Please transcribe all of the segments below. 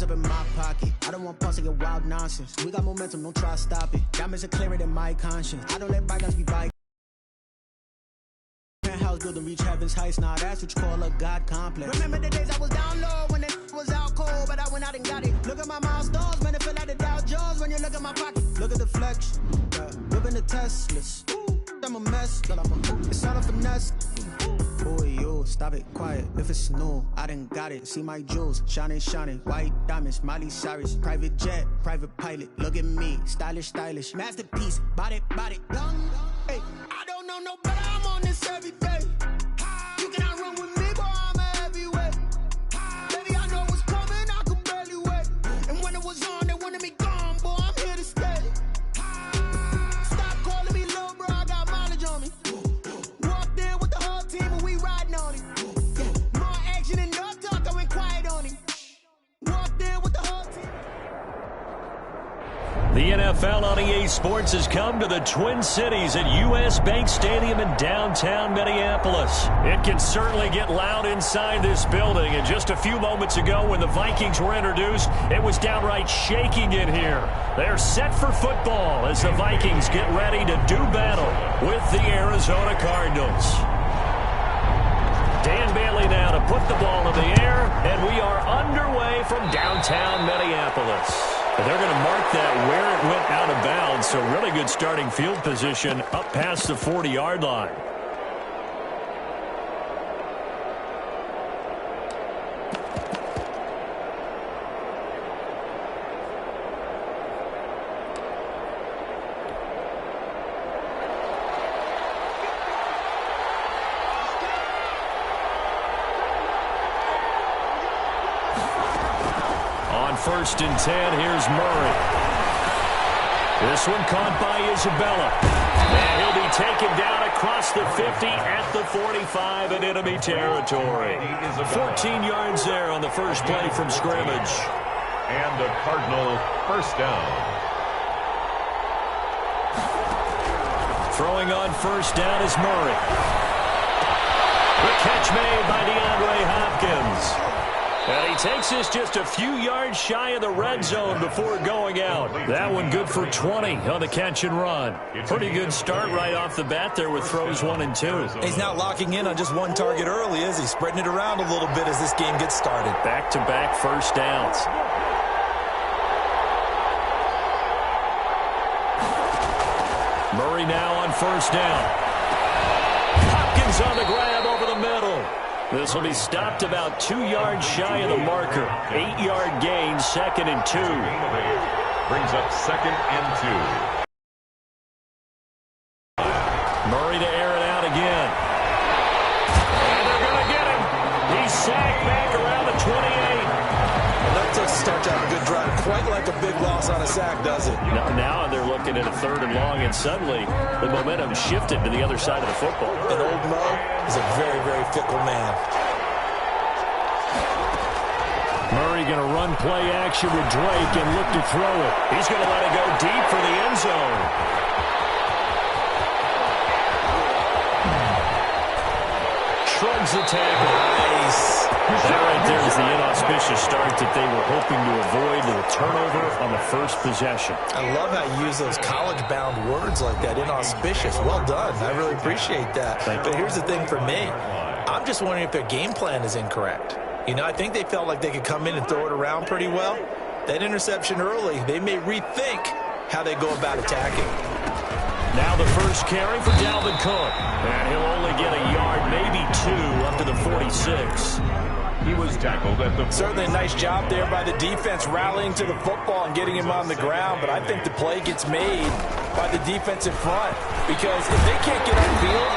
Hands up in my pocket. I don't want pause to get wild nonsense. We got momentum, don't try to stop it. Diamonds are clearer than my conscience. I don't let bygones be bygones. House building reach heaven's heights. Now that's what you call a God complex. Remember the days I was down low when it was out cold, but I went out and got it. Look at my milestones, man, it feel like the Dow Jones when you look at my pocket. Look at the flex, whipping the Teslas. I'm a mess, but it's all a finesse. Boy, you stop it, quiet. If it's new, I done got it. See my jewels, shining, white diamonds, Miley Cyrus, private jet, private pilot. Look at me, stylish, masterpiece, body, young. Hey, I don't know no better. I'm on this every day. You cannot run with me, boy. I'm a heavyweight. Baby, I know what's coming. I could barely wait. And when it was on, they wanted me gone, boy. I'm here to stay. Stop calling me little bro. I got mileage on me. Walked in with the whole team and we riding on it. Yeah. More action and no talk. I went quiet on him. Walked in with the whole team. The NFL on EA Sports has come to the Twin Cities at U.S. Bank Stadium in downtown Minneapolis. It can certainly get loud inside this building, and just a few moments ago when the Vikings were introduced, it was downright shaking in here. They're set for football as the Vikings get ready to do battle with the Arizona Cardinals. Dan Bailey now to put the ball in the air, and we are underway from downtown Minneapolis. They're going to mark that where it went out of bounds, so really good starting field position up past the 40-yard line. First and 10, here's Murray. This one caught by Isabella. And he'll be taken down across the 50 at the 45 in enemy territory. 14 yards there on the first play from scrimmage. And the Cardinal first down. Throwing on first down is Murray. The catch made by DeAndre Hopkins. And he takes this just a few yards shy of the red zone before going out. That one good for 20 on the catch and run. Pretty good start right off the bat there with throws 1 and 2. He's not locking in on just one target early, is he? Spreading it around a little bit as this game gets started. Back-to-back first downs. Murray now on first down. Hopkins on the grab over the middle. This will be stopped about 2 yards shy of the marker. 8-yard gain, 2nd and 2. Brings up 2nd and 2. Murray to air it out again. And they're going to get him. He's sacked back around the 28. Well, that does start out a good drive. Quite like a big loss on a sack, does it? Now they're looking at a 3rd and long, and suddenly the momentum shifted to the other side of the football. And old Mo is a very, very fickle man. Murray going to run play action with Drake and look to throw it. He's going to let it go deep for the end zone. Shrugs the tackle. Nice. That right there is the inauspicious start that they were hoping to avoid, the turnover on the first possession. I love how you use those college-bound words like that, inauspicious. Well done. I really appreciate that. But here's the thing for me. I'm just wondering if their game plan is incorrect. You know, I think they felt like they could come in and throw it around pretty well. That interception early, they may rethink how they go about attacking. Now the first carry for Dalvin Cook. And he'll only get a yard, maybe 2, up to the 46. He was tackled at the... Certainly a nice job there by the defense rallying to the football and getting him on the ground, but I think the play gets made by the defensive front, because if they can't get upfield,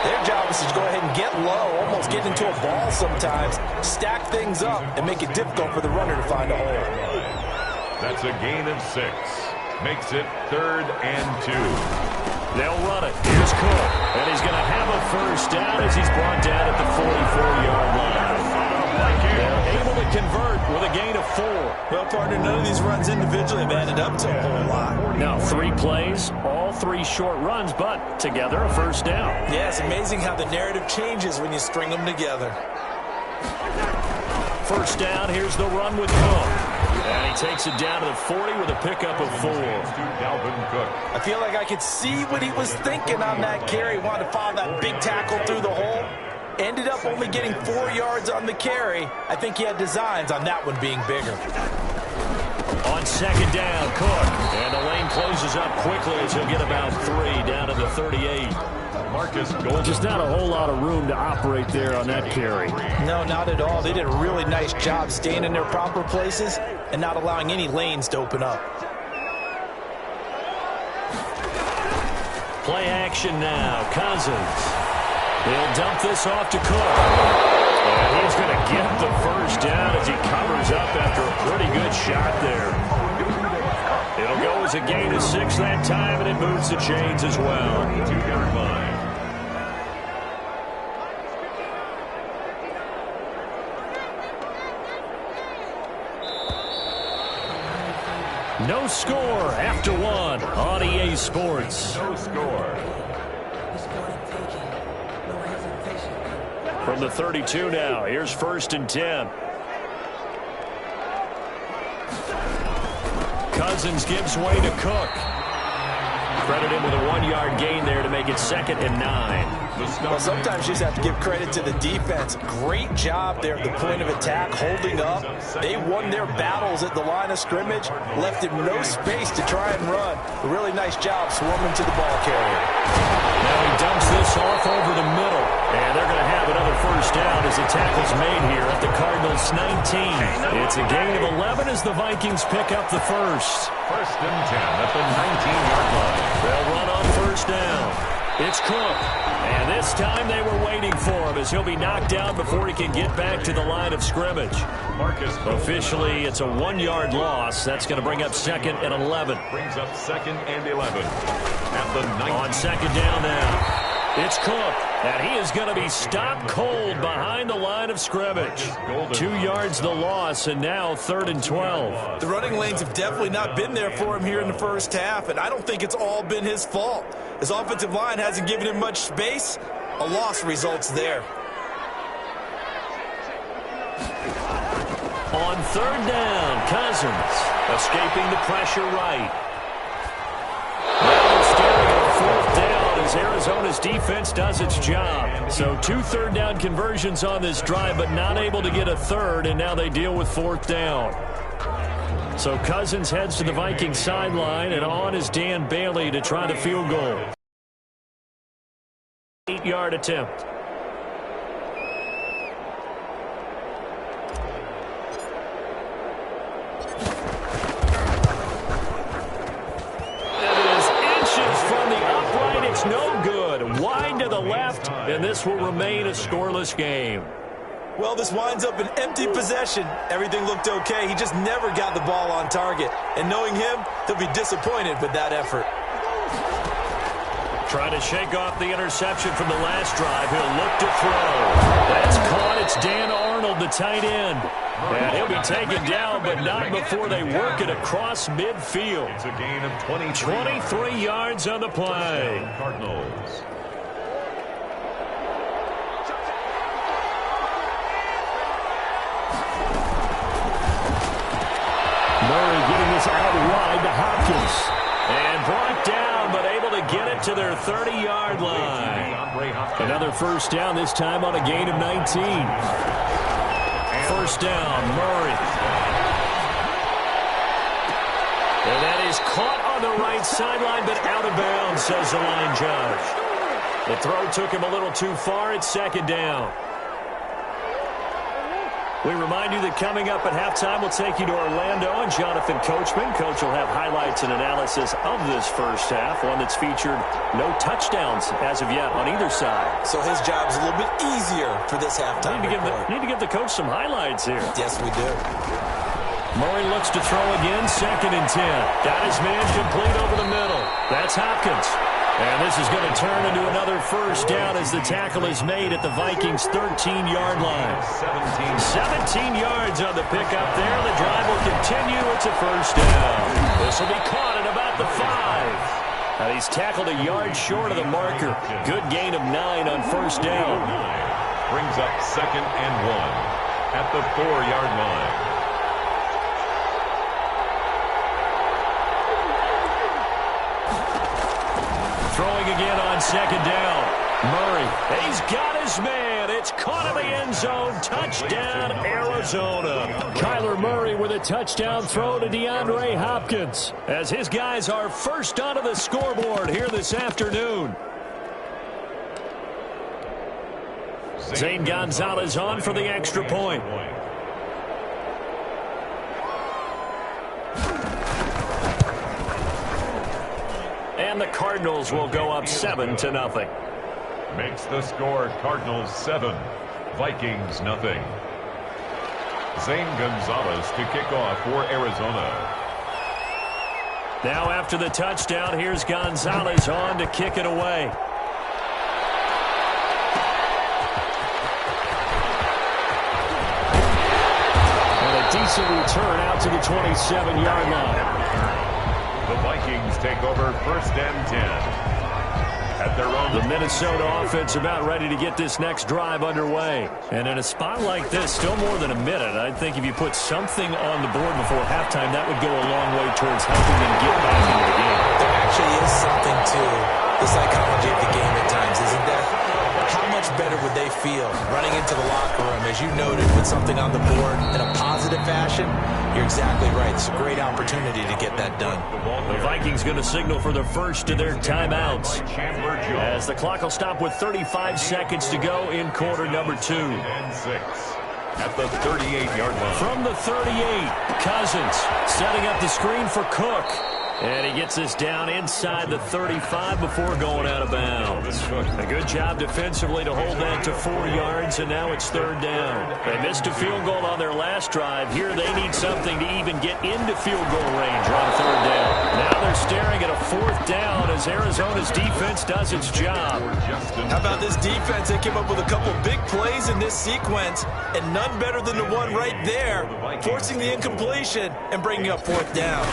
their job is to go ahead and get low, almost get into a ball sometimes, stack things up, and make it difficult for the runner to find a hole. That's a gain of 6. Makes it 3rd and 2. They'll run it. Here's Cook, and he's going to have a first down as he's brought down at the 44-yard line. They're able to convert with a gain of 4. Well, partner, none of these runs individually have added up to a whole lot. Now 3 plays, all 3 short runs, but together a first down. Yeah, it's amazing how the narrative changes when you string them together. first down. Here's the run with Cook. And he takes it down to the 40 with a pickup of 4. I feel like I could see what he was thinking on that carry. He wanted to follow that big tackle through the hole. Ended up only getting 4 yards on the carry. I think he had designs on that one being bigger. On second down, Cook. And the lane closes up quickly as he'll get about 3 down to the 38. Just not a whole lot of room to operate there on that carry. No, not at all. They did a really nice job staying in their proper places and not allowing any lanes to open up. Play action now. Cousins. He'll dump this off to Cook. And he's going to get the first down as he covers up after a pretty good shot there. It'll go as a gain of 6 that time, and it moves the chains as well. 2-yard line. No score after 1 on EA Sports. No score. From the 32 now, here's 1st and 10. Cousins gives way to Cook. Credit him with a 1-yard gain there to make it 2nd and 9. Well, sometimes you just have to give credit to the defense. Great job there at the point of attack, holding up. They won their battles at the line of scrimmage, left him no space to try and run. A really nice job swarming to the ball carrier. Now he dumps this off over the middle. And they're going to have another first down as the tackle's made here at the Cardinals' 19. It's a gain of 11 as the Vikings pick up the first. 1st and 10 at the 19-yard line. They'll run on first down. It's Cook. And this time they were waiting for him as he'll be knocked down before he can get back to the line of scrimmage. Officially, it's a 1-yard loss. That's going to bring up 2nd and 11. Brings up 2nd and 11 at the 19. On second down now. It's Cook, and he is going to be stopped cold behind the line of scrimmage. 2 yards the loss, and now 3rd and 12. The running lanes have definitely not been there for him here in the first half, and I don't think it's all been his fault. His offensive line hasn't given him much space. A loss results there. On 3rd down, Cousins escaping the pressure right. Now they're staring at 4th down as Arizona's defense does its job. So 2 third-down conversions on this drive, but not able to get a 3rd, and now they deal with 4th down. So Cousins heads to the Vikings sideline, and on is Dan Bailey to try the field goal. 8-yard attempt. It's no good. Wide to the left, and this will remain a scoreless game. Well, this winds up an empty possession. Everything looked okay. He just never got the ball on target. And knowing him, he'll be disappointed with that effort. Trying to shake off the interception from the last drive. He'll look to throw. That's caught. It's Dan Arnold, the tight end. And he'll be taken down, but not before they work it across midfield. It's a gain of 23 yards on the play. Cardinals. Murray getting this out wide to Hopkins. And brought down, but able to get it to their 30-yard line. Another first down, this time on a gain of 19. First down, Murray. And that is caught on the right sideline, but out of bounds, says the line judge. The throw took him a little too far. It's 2nd down. We remind you that coming up at halftime, we'll take you to Orlando and Jonathan Coachman. Coach will have highlights and analysis of this first half, one that's featured no touchdowns as of yet on either side. So his job's a little bit easier for this halftime report. Need to give the coach some highlights here. Yes, we do. Murray looks to throw again, 2nd and 10. Got his man complete over the middle. That's Hopkins. And this is going to turn into another first down as the tackle is made at the Vikings' 13-yard line. 17 yards on the pickup there. The drive will continue. It's a first down. This will be caught at about the 5. Now he's tackled a yard short of the marker. Good gain of 9 on first down. Brings up 2nd and 1. at the 4-yard line. Throwing again on second down. Murray, he's got his man. It's caught in the end zone. Touchdown, Arizona. Kyler Murray with a touchdown throw to DeAndre Hopkins, as his guys are first onto the scoreboard here this afternoon. Zane Gonzalez on for the extra point. And the Cardinals will go up 7-0. Makes the score Cardinals 7, Vikings nothing. Zane Gonzalez to kick off for Arizona. Now after the touchdown, here's Gonzalez on to kick it away. And a decent return out to the 27-yard line. The Vikings take over 1st and 10. At their own. The Minnesota offense about ready to get this next drive underway. And in a spot like this, still more than a minute, I think if you put something on the board before halftime, that would go a long way towards helping them get back into the game. There actually is something to the psychology of the game at times, isn't there? How much better would they feel running into the locker room, as you noted, with something on the board in a positive fashion? You're exactly right. It's a great opportunity to get that done. The Vikings going to signal for the first of their timeouts, as the clock will stop with 35 seconds to go in quarter number 2. And 6 at the 38-yard line. From the 38, Cousins setting up the screen for Cook. And he gets this down inside the 35 before going out of bounds. A good job defensively to hold that to 4 yards, and now it's 3rd down. They missed a field goal on their last drive. Here they need something to even get into field goal range on 3rd down. Now they're staring at a 4th down as Arizona's defense does its job. How about this defense? They came up with a couple big plays in this sequence, and none better than the one right there, forcing the incompletion and bringing up 4th down.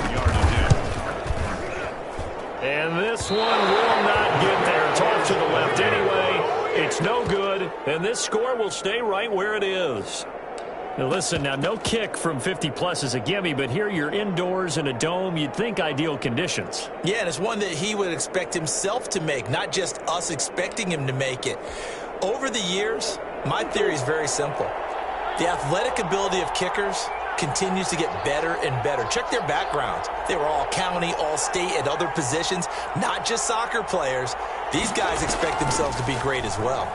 And this one will not get there. It's off to the left anyway. It's no good, and this score will stay right where it is. Now listen, now no kick from 50-plus is a gimme, but here you're indoors in a dome. You'd think ideal conditions. Yeah, and it's one that he would expect himself to make, not just us expecting him to make it. Over the years, my theory is very simple. The athletic ability of kickers continues to get better and better. Check their backgrounds. They were all county, all state, at other positions, not just soccer players. These guys expect themselves to be great as well.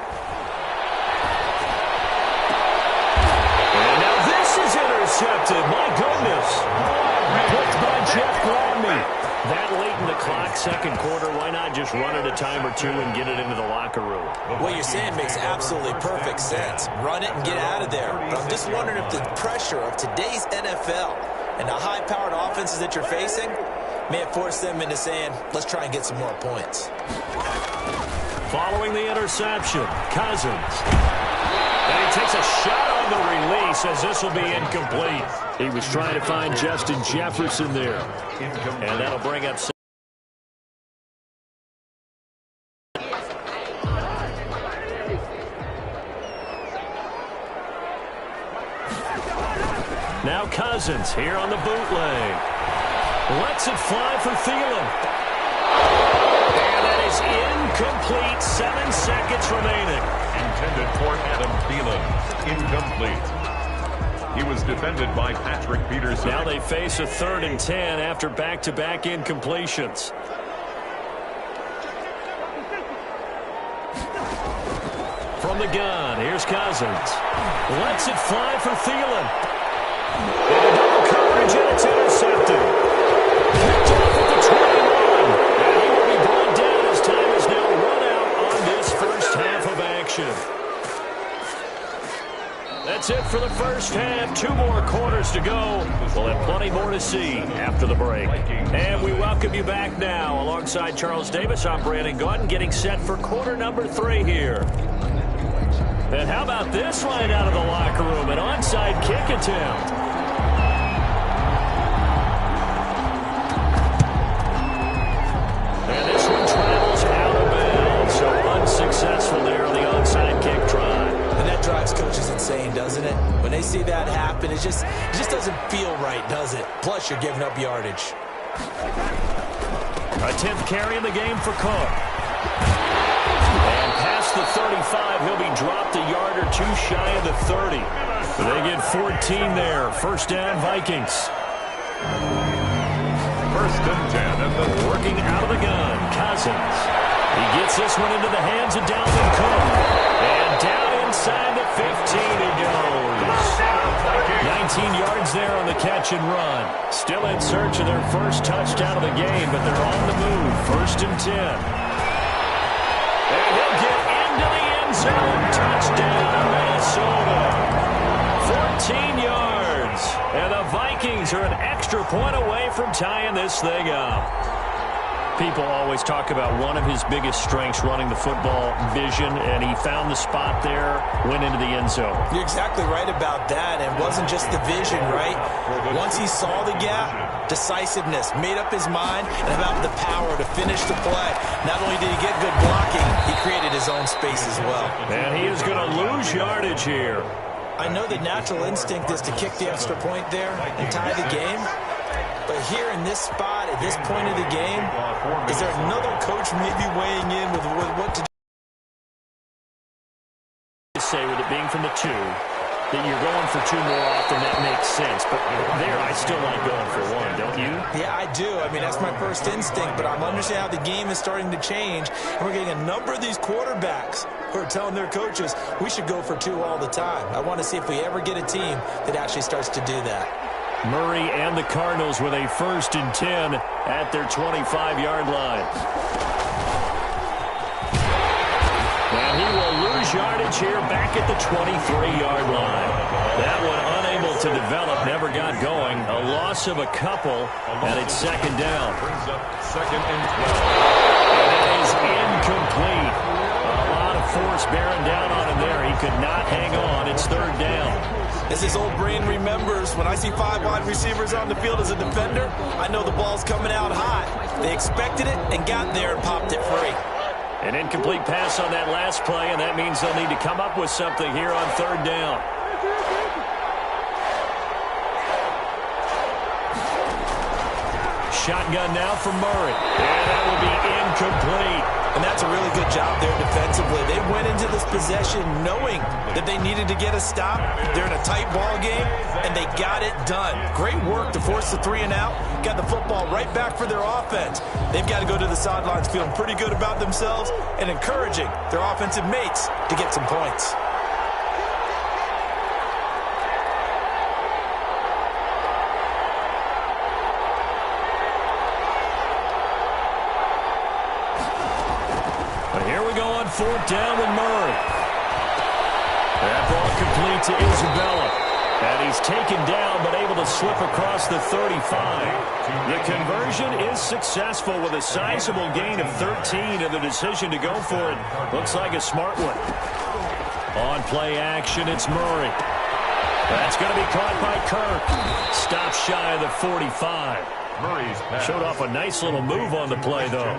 And now this is intercepted. My goodness. Picked by Jeff Gladney. That late in the clock, second quarter, why not just run it a time or two and get it into the locker room? What you're saying makes absolutely perfect sense. Run it and get out of there. But I'm just wondering if the pressure of today's NFL and the high-powered offenses that you're facing may have forced them into saying, let's try and get some more points. Following the interception, Cousins. And he takes a shot on the release as this will be incomplete. He was trying to find Justin Jefferson there. And that'll bring up... Now Cousins here on the bootleg. Lets it fly for Thielen. And that is incomplete. 7 seconds remaining. Intended for Adam Thielen. Incomplete. He was defended by Patrick Peterson. Now they face a 3rd and 10 after back-to-back incompletions. From the gun, here's Cousins. Lets it fly for Thielen. And double coverage, and it's intercepted. Picked off at the 21. And he will be brought down as time is now run out on this first half of action. That's it for the first half. 2 more quarters to go. We'll have plenty more to see after the break. And we welcome you back now. Alongside Charles Davis, I'm Brandon Gaunt, getting set for quarter number 3 here. And how about this line out of the locker room? An onside kick attempt. And this one travels out of bounds. So unsuccessful there on the onside kick try. And that drives coaches insane. brain, doesn't it? When they see that happen, it just doesn't feel right, does it? Plus, you're giving up yardage. A 10th carry in the game for Cook. And past the 35, he'll be dropped a yard or two shy of the 30. They get 14 there. First down, Vikings. First and 10 at the working out of the gun. Cousins. He gets this one into the hands of Dalvin Cook. And down inside the 15 he goes. 19 yards there on the catch and run. Still in search of their first touchdown of the game, but they're on the move. First and 10. And he'll get into the end zone. Touchdown, Minnesota. 14 yards. And the Vikings are an extra point away from tying this thing up. People always talk about one of his biggest strengths running the football, vision, and he found the spot there, went into the end zone. You're exactly right about that. It wasn't just the vision, right? Once he saw the gap, decisiveness, made up his mind, and about the power to finish the play. Not only did he get good blocking, he created his own space as well. And he is going to lose yardage here. I know the natural instinct is to kick the extra point there and tie the game. But here in this spot, at this point of the game, is there another coach maybe weighing in with what to do? Say with it being from the 2, that you're going for 2 more often, that makes sense. But there, I still like going for 1, don't you? Yeah, I do. I mean, that's my first instinct, but I'm understanding how the game is starting to change. And we're getting a number of these quarterbacks who are telling their coaches, we should go for 2 all the time. I want to see if we ever get a team that actually starts to do that. Murray and the Cardinals with a first and 10 at their 25-yard line. And he will lose yardage here back at the 23-yard line. That one unable to develop, never got going. A loss of a couple, and it's second down. Brings up second and 12. And it is incomplete. A lot of force bearing down on him there. He could not hang on. It's third down. As his old brain remembers, when I see 5 wide receivers on the field as a defender, I know the ball's coming out hot. They expected it and got there and popped it free. An incomplete pass on that last play, and that means they'll need to come up with something here on third down. Shotgun now for Murray. And that will be incomplete. And that's a really good job there defensively. They went into this possession knowing that they needed to get a stop. They're in a tight ball game, and they got it done. Great work to force the 3 and out. Got the football right back for their offense. They've got to go to the sidelines feeling pretty good about themselves and encouraging their offensive mates to get some points. Fourth down with Murray. That ball complete to Isabella. And he's taken down but able to slip across the 35. The conversion is successful with a sizable gain of 13, and the decision to go for it looks like a smart one. On play action, it's Murray. That's going to be caught by Kirk. Stop shy of the 45. Murray's pass. Showed off a nice little move on the play, though.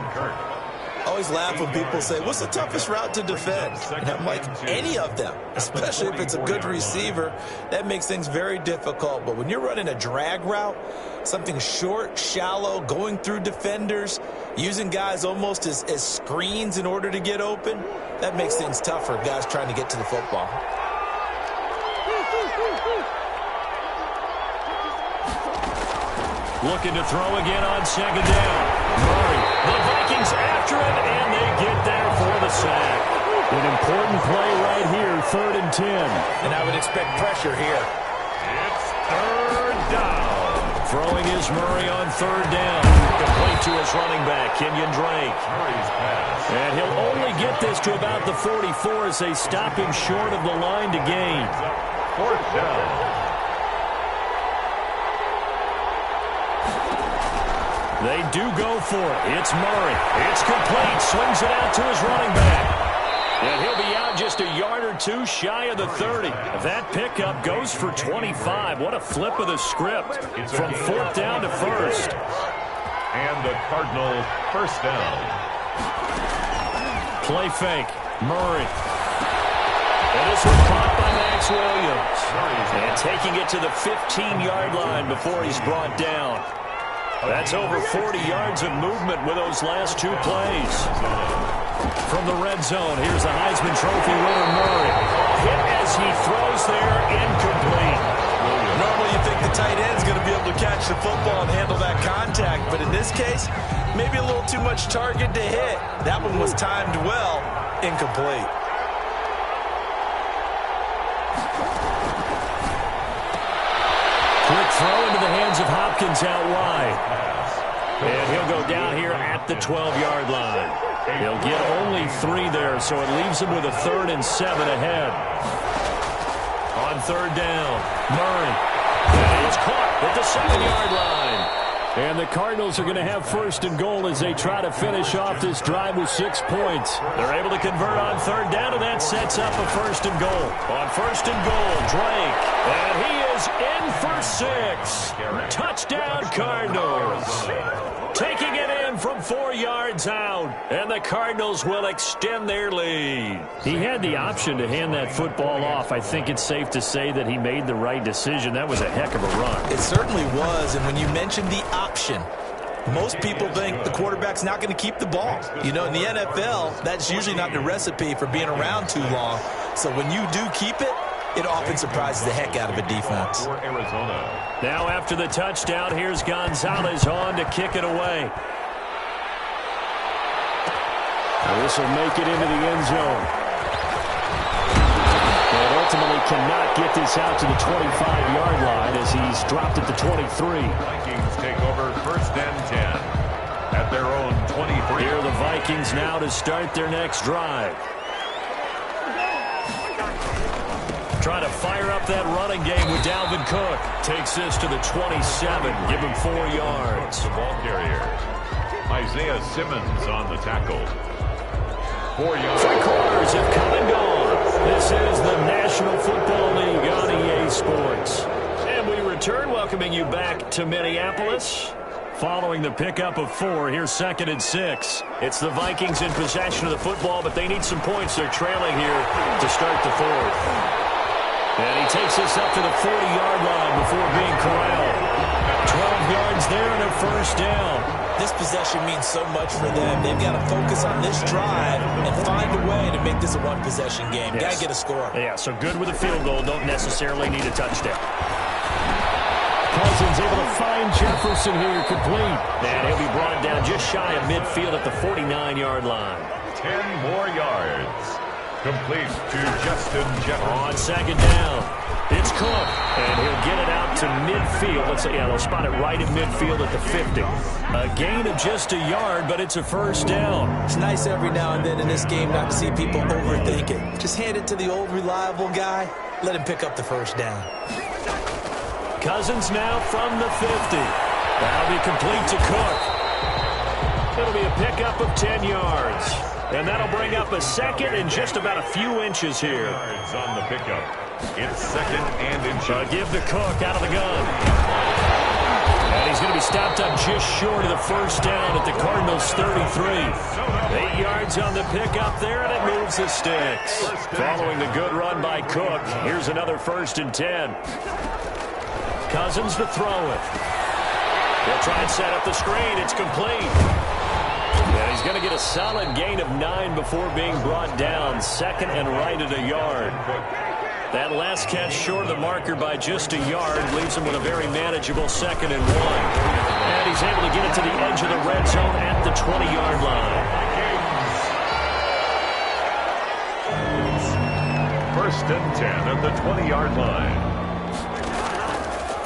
I always laugh when people say, what's the toughest route to defend? And I'm like, any of them, especially if it's a good receiver. That makes things very difficult. But when you're running a drag route, something short, shallow, going through defenders, using guys almost as screens in order to get open, that makes things tougher, guys trying to get to the football. Looking to throw again on second down. Murray. The Vikings after him, and they get there for the sack. An important play right here, third and 10. And I would expect pressure here. It's third down. Throwing is Murray on third down. Complete to his running back, Kenyon Drake. Murray's pass. And he'll only get this to about the 44 as they stop him short of the line to gain. Fourth down. They do go for it. It's Murray. It's complete. Swings it out to his running back. And he'll be out just a yard or two shy of the 30. That pickup goes for 25. What a flip of the script from fourth down to first. And the Cardinal first down. Play fake. Murray. And this was caught by Max It's Williams. And taking it to the 15-yard line before he's brought down. That's over 40 yards of movement with those last two plays. From the red zone, here's the Heisman Trophy winner, Murray. Hit as he throws there, incomplete. Normally you think the tight end's going to be able to catch the football and handle that contact, but in this case, maybe a little too much target to hit. That one was timed well, incomplete. Quick throw into the hands of Hopkins out wide. And he'll go down here at the 12-yard line. He'll get only 3 there, so it leaves him with a 3rd and 7 ahead. On 3rd down, Murray. And he's caught at the 7-yard line. And the Cardinals are going to have 1st and goal as they try to finish off this drive with 6 points. They're able to convert on 3rd down, and that sets up a 1st and goal. On 1st and goal, Drake. And he is in for 6. Touchdown, Cardinals. Taking it in from 4 yards out, and the Cardinals will extend their lead. He had the option to hand that football off. I think it's safe to say that he made the right decision. That was a heck of a run. It certainly was, and when you mentioned the option, most people think the quarterback's not going to keep the ball. You know, in the NFL, that's usually not the recipe for being around too long. So when you do keep it, it often surprises the heck out of a defense. Now after the touchdown, here's Gonzalez on to kick it away. This will make it into the end zone. And ultimately cannot get this out to the 25-yard line as he's dropped at the 23. Vikings take over 1st and 10 at their own 23. Here are the Vikings now to start their next drive. Trying to fire up that running game with Dalvin Cook. Takes this to the 27. Give him 4 yards. The ball carrier. Isaiah Simmons on the tackle. 4 yards. 3 quarters have come and gone. This is the National Football League on EA Sports. And we return, welcoming you back to Minneapolis. Following the pickup of 4, here's 2nd and 6. It's the Vikings in possession of the football, but they need some points. They're trailing here to start the 4th. And he takes this up to the 40-yard line before being corralled. 12 yards there and a 1st down. This possession means so much for them. They've got to focus on this drive and find a way to make this a one-possession game. Yes. Got to get a score. Yeah, so good with a field goal. Don't necessarily need a touchdown. Cousins able to find Jefferson here, complete. And he'll be brought down just shy of midfield at the 49-yard line. 10 more yards. Complete to Justin Jefferson. On 2nd down, it's Cook, and he'll get it out to midfield. Let's say, yeah, they'll spot it right at midfield at the 50. A gain of just a yard, but it's a 1st down. It's nice every now and then in this game not to see people overthink it. Just hand it to the old reliable guy. Let him pick up the 1st down. Cousins now from the 50. That'll be complete to Cook. It'll be a pickup of 10 yards. And that'll bring up a 2nd and just about a few inches here. Yards on the pickup. It's 2nd and inches. Give to Cook out of the gun. And he's going to be stopped up just short of the 1st down at the Cardinals' 33. 8 yards on the pickup there, and it moves the sticks. Following the good run by Cook, here's another 1st and 10. Cousins to throw it. He'll try and set up the screen. It's complete. And he's going to get a solid gain of 9 before being brought down. 2nd and right at a yard. That last catch short of the marker by just a yard leaves him with a very manageable 2nd and 1. And he's able to get it to the edge of the red zone at the 20-yard line. 1st and 10 at the 20-yard line.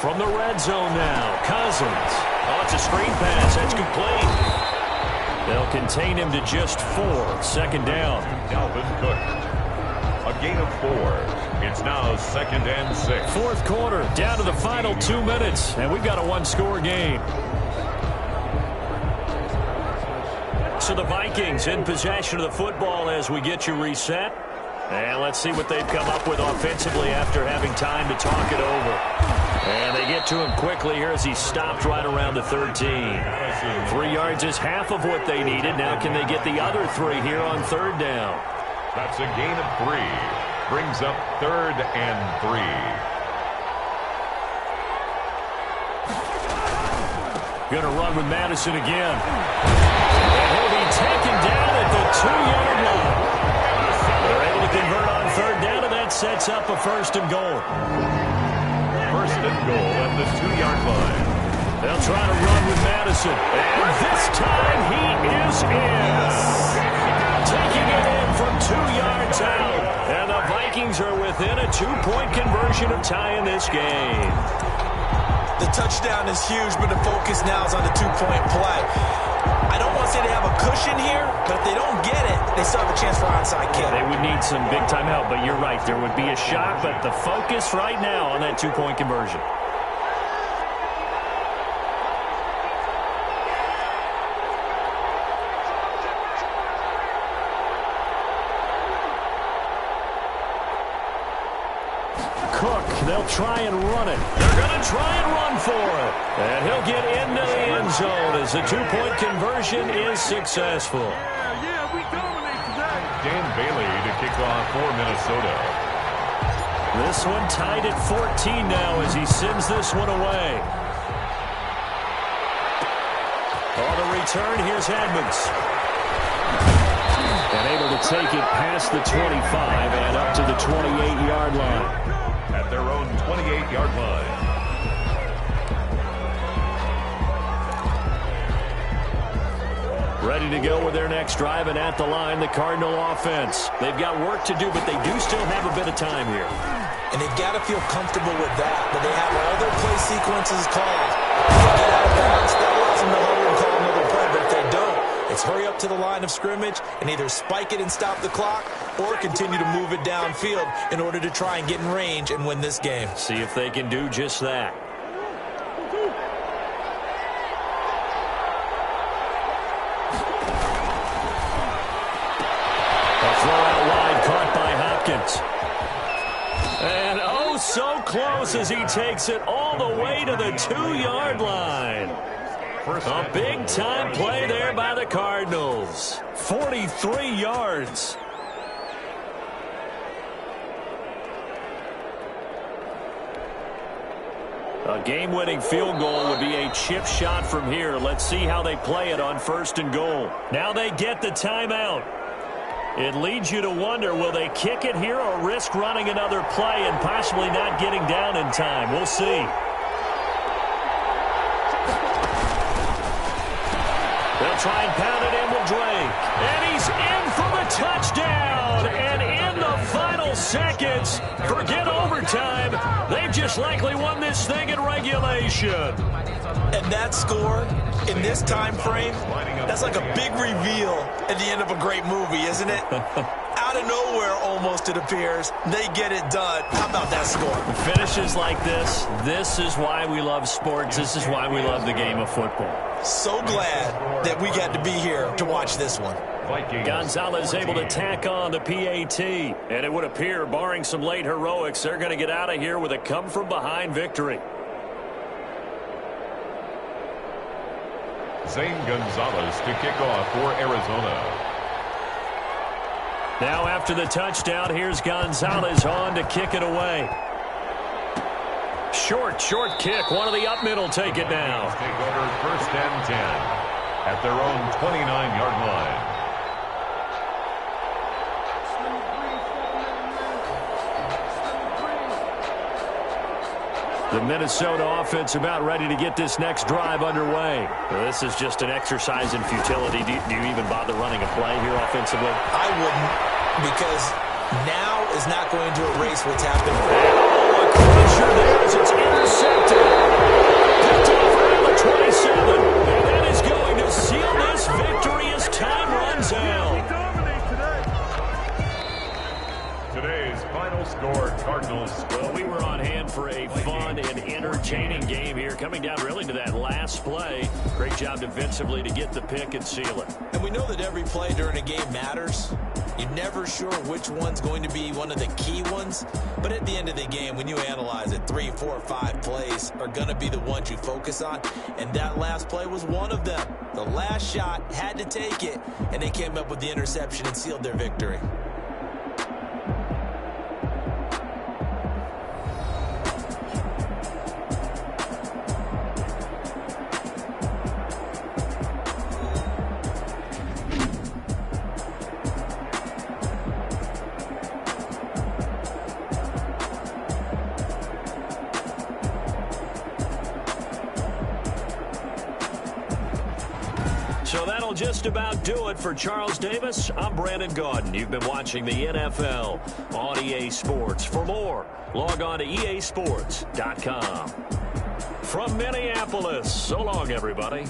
From the red zone now, Cousins. Oh, it's a screen pass. That's complete. They'll contain him to just 4. 2nd down. Dalvin Cook. A gain of 4. It's now 2nd and 6. 4th quarter, down to the final 2 minutes, and we've got a 1-score game. So the Vikings in possession of the football as we get you reset. And let's see what they've come up with offensively after having time to talk it over. And they get to him quickly here as he stopped right around the 13. 3 yards is half of what they needed. Now can they get the other 3 here on 3rd down? That's a gain of 3. Brings up 3rd and 3. Going to run with Madison again. And he'll be taken down at the 2-yard line. They're able to convert on 3rd down, and that sets up a 1st and goal. 1st and goal at the 2-yard line. They'll try to run with Madison. And this time he is in. Taking it in from 2 yards out. And the Vikings are within a 2-point conversion of tying this game. The touchdown is huge, but the focus now is on the 2-point play. I don't want to say they have a cushion here, but if they don't get it, they still have a chance for onside kick. They would need some big-time help, but you're right. There would be a shot, but the focus right now on that 2-point conversion. They'll try and run it. They're going to try and run for it. And he'll get into the end zone as the 2-point conversion is successful. Yeah, we dominate today. Dan Bailey to kick off for Minnesota. This one tied at 14 now as he sends this one away. On the return, here's Edmonds. And able to take it past the 25 and up to the 28-yard line. At their own 28-yard line. Ready to go with their next drive, and at the line, the Cardinal offense. They've got work to do, but they do still have a bit of time here. And they've got to feel comfortable with that, but they have all their play sequences called. If they get out of bounds, that allows them to huddle and call another play, but if they don't, it's hurry up to the line of scrimmage and either spike it and stop the clock or continue to move it downfield in order to try and get in range and win this game. See if they can do just that. A throw out wide caught by Hopkins. And oh, so close as he takes it all the way to the 2-yard line. A big-time play there by the Cardinals. 43 yards. A game-winning field goal would be a chip shot from here. Let's see how they play it on 1st and goal. Now they get the timeout. It leads you to wonder, will they kick it here or risk running another play and possibly not getting down in time? We'll see. They'll try and pound it in with Drake. And he's in for the touchdown. And in the final seconds, forget overtime. They've just likely won this thing in regulation. And that score in this time frame, that's like a big reveal at the end of a great movie, isn't it? Out of nowhere, almost, it appears, they get it done. How about that score? Finishes like this is why we love sports. This is why we love the game of football. So glad that we got to be here to watch this one. Gonzalez able to tack on the PAT. And it would appear, barring some late heroics, they're going to get out of here with a come-from-behind victory. Zane Gonzalez to kick off for Arizona. Now after the touchdown, here's Gonzalez on to kick it away. Short kick. One of the up middle take it now. Take over 1st and 10 at their own 29-yard line. The Minnesota offense about ready to get this next drive underway. Well, this is just an exercise in futility. Do you even bother running a play here offensively? I wouldn't, because now is not going to erase what's happened. Oh, a crusher there as it's intercepted. Picked off around the 27. And that is going to seal this victory as time runs out. Today's final score, Cardinals. Well, we were on hand for a fun and entertaining game here, coming down really to that last play. Great job defensively to get the pick and seal it. And we know that every play during a game matters. You're never sure which one's going to be one of the key ones. But at the end of the game, when you analyze it, 3, 4, 5 plays are going to be the ones you focus on. And that last play was one of them. The last shot had to take it, and they came up with the interception and sealed their victory. So that'll just about do it for Charles Davis. I'm Brandon Gaudin. You've been watching the NFL on EA Sports. For more, log on to easports.com. From Minneapolis, so long, everybody.